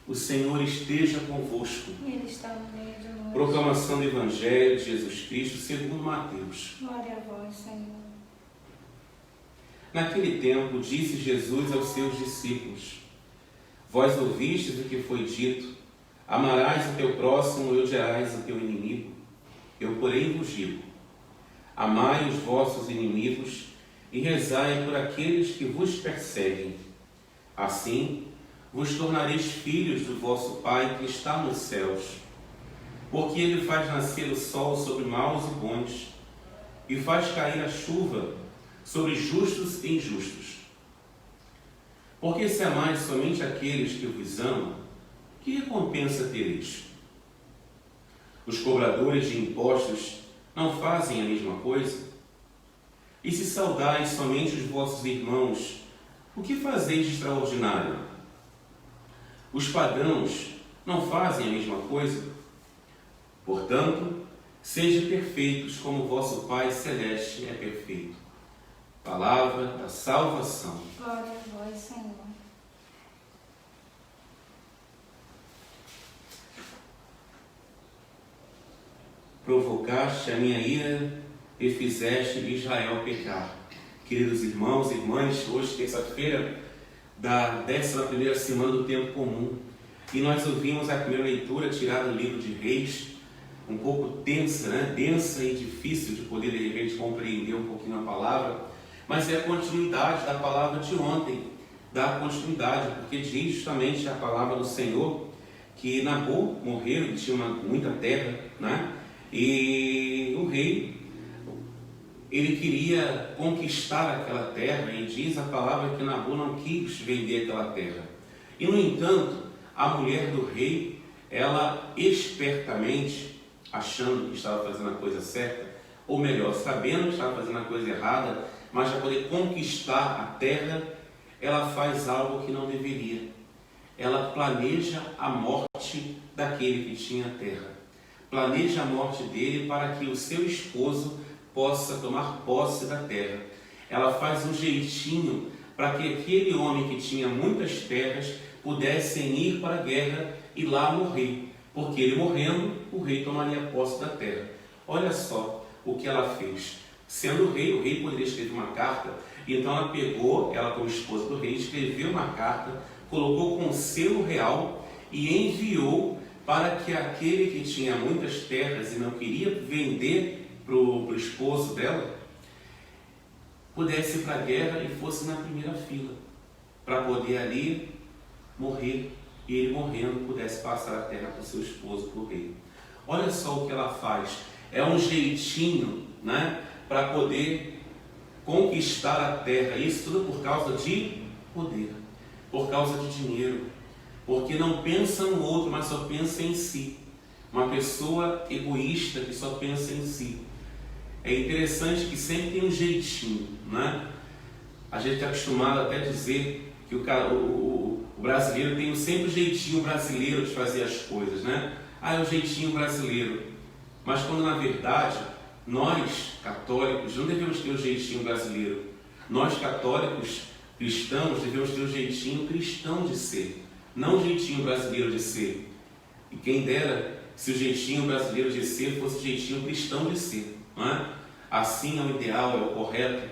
O Senhor esteja convosco. Ele está no meio de nós. Proclamação do Evangelho de Jesus Cristo segundo Mateus. Glória a vós, Senhor. Naquele tempo disse Jesus aos seus discípulos: Vós ouvistes o que foi dito: amarás o teu próximo e odiarás o teu inimigo. Eu, porém, vos digo: amai os vossos inimigos e rezai por aqueles que vos perseguem. Assim, vos tornareis filhos do vosso Pai que está nos céus, porque Ele faz nascer o sol sobre maus e bons, e faz cair a chuva sobre justos e injustos. Porque se amais somente aqueles que vos amam, que recompensa tereis? Os cobradores de impostos não fazem a mesma coisa? E se saudais somente os vossos irmãos, o que fazeis de extraordinário? Os pagãos não fazem a mesma coisa? Portanto, sejam perfeitos como vosso Pai Celeste é perfeito. Palavra da salvação. Glória a vós, Senhor. Provocaste a minha ira e fizeste Israel pecar. Queridos irmãos e irmãs, hoje, terça-feira, da 11ª semana do tempo comum, e nós ouvimos a primeira leitura tirada do livro de Reis, um pouco tensa, densa e difícil de poder, de repente, compreender um pouquinho a palavra, mas é a continuidade da palavra de ontem, da continuidade, porque diz justamente a palavra do Senhor que Nabô morreu, ele tinha muita terra, e o rei, ele queria conquistar aquela terra, e diz a palavra que Nabô não quis vender aquela terra. E, no entanto, a mulher do rei, ela espertamente, achando que estava fazendo a coisa certa, ou melhor, sabendo que estava fazendo a coisa errada, mas para poder conquistar a terra, ela faz algo que não deveria. Ela planeja a morte daquele que tinha a terra. Planeja a morte dele para que o seu esposo possa tomar posse da terra. Ela faz um jeitinho para que aquele homem que tinha muitas terras pudessem ir para a guerra e lá morrer, porque ele morrendo, o rei tomaria posse da terra. Olha só o que ela fez. Sendo o rei poderia escrever uma carta, então ela pegou, ela como esposa do rei, escreveu uma carta, colocou com selo real e enviou para que aquele que tinha muitas terras e não queria vender para o esposo dela, pudesse ir para a guerra e fosse na primeira fila, para poder ali morrer, e ele morrendo pudesse passar a terra para o seu esposo, para o rei. Olha só o que ela faz, é um jeitinho, para poder conquistar a terra, isso tudo por causa de poder, por causa de dinheiro, porque não pensa no outro, mas só pensa em si. Uma pessoa egoísta que só pensa em si. É interessante que sempre tem um jeitinho, A gente está acostumado até a dizer que o brasileiro tem sempre o jeitinho brasileiro de fazer as coisas, é o jeitinho brasileiro. Mas quando na verdade, nós católicos não devemos ter o jeitinho brasileiro. Nós católicos cristãos devemos ter o jeitinho cristão de ser, não o jeitinho brasileiro de ser. E quem dera se o jeitinho brasileiro de ser fosse o jeitinho cristão de ser, Assim é o ideal, é o correto.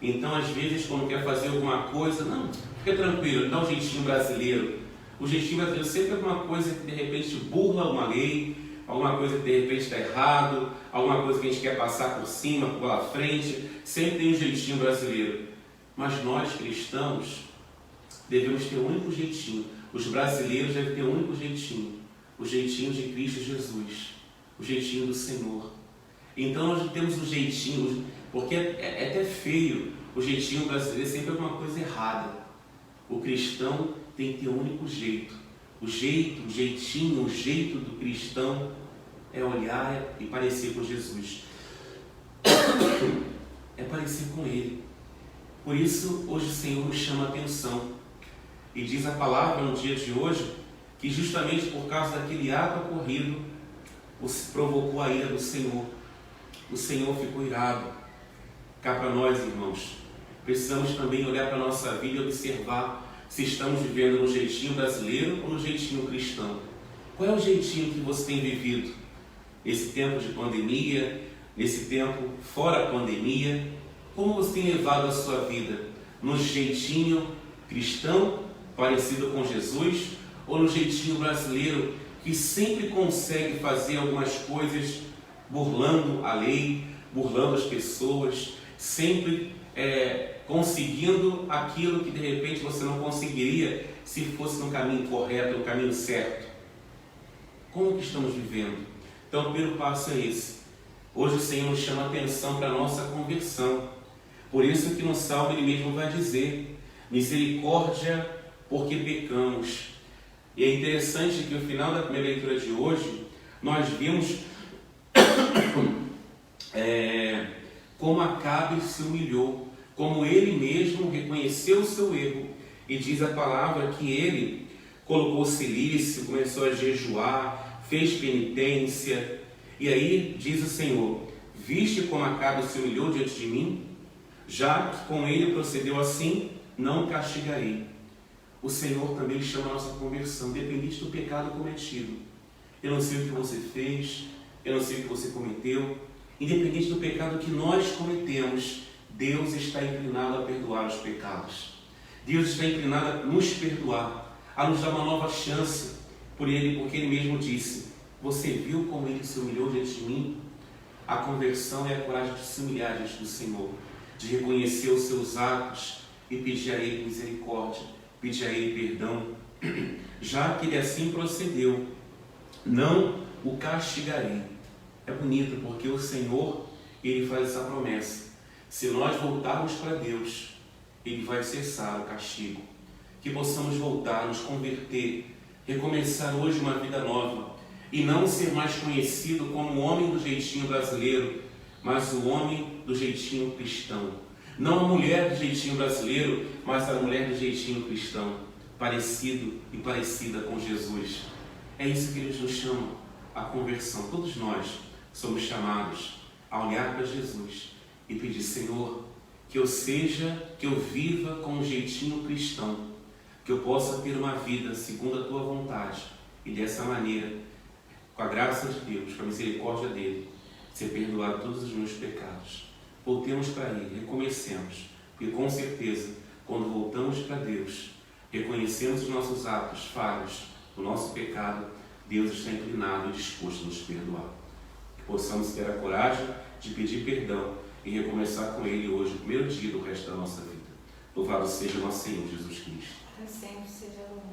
Então, às vezes, quando quer fazer alguma coisa, não, fica tranquilo, dá um jeitinho brasileiro. O jeitinho brasileiro sempre é alguma coisa que de repente burla uma lei, alguma coisa que de repente está errado, alguma coisa que a gente quer passar por cima, pela frente, sempre tem um jeitinho brasileiro. Mas nós, cristãos, devemos ter um único jeitinho. Os brasileiros devem ter um único jeitinho, o jeitinho de Cristo Jesus, o jeitinho do Senhor. Então nós temos um jeitinho, porque é até feio, o jeitinho brasileiro é sempre alguma coisa errada. O cristão tem que ter um único jeito. O jeitinho, o jeito do cristão é olhar e parecer com Jesus. É parecer com Ele. Por isso, hoje o Senhor nos chama a atenção. E diz a palavra no dia de hoje, que justamente por causa daquele ato ocorrido, provocou a ira do Senhor. O Senhor ficou irado. Cá para nós, irmãos, precisamos também olhar para a nossa vida e observar se estamos vivendo no jeitinho brasileiro ou no jeitinho cristão. Qual é o jeitinho que você tem vivido nesse tempo de pandemia, nesse tempo fora a pandemia? Como você tem levado a sua vida? No jeitinho cristão, parecido com Jesus, ou no jeitinho brasileiro, que sempre consegue fazer algumas coisas burlando a lei, burlando as pessoas, sempre conseguindo aquilo que de repente você não conseguiria se fosse no caminho correto, no caminho certo? Como que estamos vivendo? Então, o primeiro passo é esse. Hoje o Senhor nos chama a atenção para a nossa conversão. Por isso que no Salmo ele mesmo vai dizer: misericórdia porque pecamos. E é interessante que no final da primeira leitura de hoje, nós vimos como Acabe se humilhou, como ele mesmo reconheceu o seu erro. E diz a palavra que ele colocou cilício, começou a jejuar, fez penitência. E aí diz o Senhor: viste como Acabe se humilhou diante de mim? Já que com ele procedeu assim, não castigarei. O Senhor também chama a nossa conversão, independente do pecado cometido. Eu não sei o que você fez, eu não sei o que você cometeu. Independente do pecado que nós cometemos, Deus está inclinado a perdoar os pecados. Deus está inclinado a nos perdoar, a nos dar uma nova chance porque ele mesmo disse: você viu como ele se humilhou diante de mim? A conversão é a coragem de se humilhar diante do Senhor, de reconhecer os seus atos e pedir a Ele misericórdia, pedir a Ele perdão. Já que ele assim procedeu, não o castigarei. É bonito porque o Senhor, ele faz essa promessa: se nós voltarmos para Deus, Ele vai cessar o castigo. Que possamos voltar, nos converter, recomeçar hoje uma vida nova e não ser mais conhecido como o homem do jeitinho brasileiro, mas o homem do jeitinho cristão. Não a mulher do jeitinho brasileiro, mas a mulher do jeitinho cristão, parecido e parecida com Jesus. É isso que eles nos chamam, a conversão. Todos nós somos chamados a olhar para Jesus e pedir: Senhor, que eu viva com um jeitinho cristão, que eu possa ter uma vida segundo a Tua vontade e dessa maneira, com a graça de Deus, com a misericórdia dEle, ser perdoado todos os meus pecados. Voltemos para Ele, recomecemos, porque com certeza, quando voltamos para Deus, reconhecemos os nossos atos falhos, o nosso pecado, Deus está inclinado e disposto a nos perdoar. Que possamos ter a coragem de pedir perdão e recomeçar com Ele hoje, o primeiro dia do resto da nossa vida. Louvado seja o nosso Senhor Jesus Cristo. Sempre seja louvado.